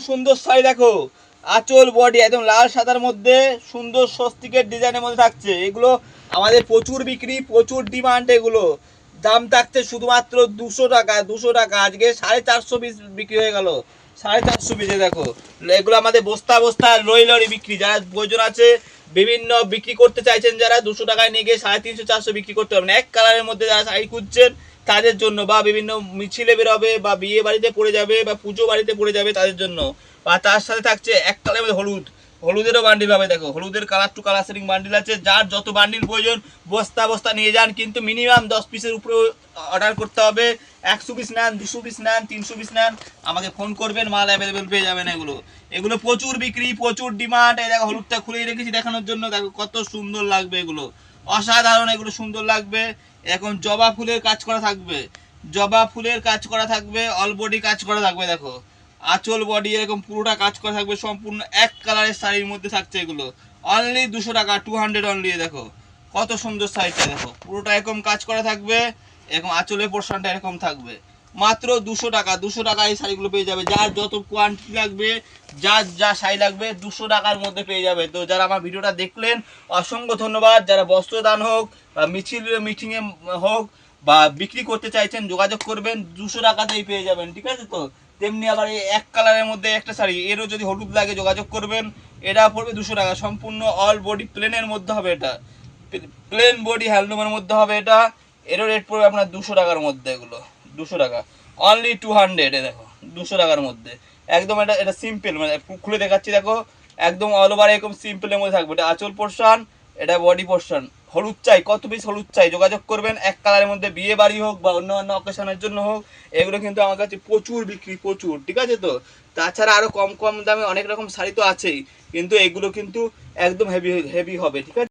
সুন্দর শাড়ি দেখো, আঁচল বডি একদম লাল সাদার মধ্যে সুন্দর স্বস্তিকের ডিজাইনের মধ্যে থাকছে। এগুলো আমাদের প্রচুর বিক্রি, প্রচুর ডিমান্ড। এগুলো দাম থাকছে শুধুমাত্র 200 টাকা। 200 টাকা আজকে 450 পিস বিক্রি হয়ে গেল। 450 পিসে দেখো, এগুলো আমাদের বস্তা বস্তা লরি লরি বিক্রি। যারা প্রয়োজন আছে, বিভিন্ন বিক্রি করতে চাইছেন, যারা 200 টাকায় নিয়ে গিয়ে 350 400 বিক্রি করতে পারবেন। এক কালারের মধ্যে যারা শাড়ি খুঁজছেন তাদের জন্য, বা বিভিন্ন মিছিলে বেরোবে, বা বিয়ে বাড়িতে পড়ে যাবে, বা পুজো বাড়িতে পড়ে যাবে তাদের জন্য। বা তার সাথে থাকছে এক কালারের মধ্যে হলুদ, হলুদেরও বান্ডিল হবে। দেখো হলুদের colour to colour setting bundle আছে। যার যত বান্ডিল প্রয়োজন বস্তা বস্তা নিয়ে যান, কিন্তু মিনিমাম 10 পিসের উপরে অর্ডার করতে হবে। 100 পিস নেন, 200 পিস নেন, 300 পিস নেন, আমাকে ফোন করবেন, মাল অ্যাভেলেবেল পেয়ে যাবেন। এগুলো এগুলো প্রচুর বিক্রি, প্রচুর ডিমান্ড। এই দেখো হলুদটা খুলেই রেখেছি দেখানোর জন্য। দেখো কত সুন্দর লাগবে, এগুলো অসাধারণ, এগুলো সুন্দর লাগবে। এখন জবা ফুলের কাজ করা থাকবে, জবা ফুলের কাজ করা থাকবে, অল বডি কাজ করা থাকবে। দেখো আঁচল বডি এরকম পুরোটা কাজ করা থাকবে, সম্পূর্ণ এক কালারের শাড়ির মধ্যে থাকছে। এগুলো অনলি 200 টাকা, 200 অনলি। দেখো কত সুন্দর শাড়িটা, দেখো পুরোটা এরকম কাজ করা থাকবে, এরকম আঁচলের পোর্শনটা এরকম থাকবে। মাত্র 200 টাকা, 200 টাকা এই শাড়িগুলো পেয়ে যাবে। যার যত কোয়ান্টিটি লাগবে, যার যা শাড়ি লাগবে 200 টাকার মধ্যে পেয়ে যাবে। তো যারা আমার ভিডিওটা দেখলেন অসংখ্য ধন্যবাদ। যারা বস্ত্রদান হোক বা মিছিল মিটিংয়ে হোক বা বিক্রি করতে চাইছেন যোগাযোগ করবেন, 200 টাকাতেই পেয়ে যাবেন। ঠিক আছে তো? তেমনি আবার এই এক কালারের মধ্যে একটা শাড়ি, এরও যদি হলুদ লাগে যোগাযোগ করবেন। এটা পড়বে 200 টাকা, সম্পূর্ণ অল বডি প্লেনের মধ্যে হবে। এটা প্লেন বডি হ্যান্ডলুমের মধ্যে হবে। এটা এরও রেট পড়বে আপনার 200 টাকার মধ্যে। এগুলো 200 টাকা অনলি 200। এ দেখো 200 টাকার মধ্যে একদম। এটা এটা সিম্পল, মানে খুলে দেখাচ্ছি। দেখো একদম অল ওভার এরকম সিম্পলের মধ্যে থাকবে। এটা আঁচল পোর্শন, এটা বডি পোর্শন। হলুদ চাই, কত পিস হলুদ চাই যোগাযোগ করবেন। এক কালারের মধ্যে বিয়ে বাড়ি হোক বা অন্য অন্য অকেশনের জন্য হোক, এগুলো কিন্তু আমার কাছে প্রচুর বিক্রি, প্রচুর। ঠিক আছে তো? তাছাড়া আরো কম কম দামে অনেক রকম শাড়ি তো আছেই, কিন্তু এগুলো কিন্তু একদম হেভি হেভি হবে। ঠিক আছে।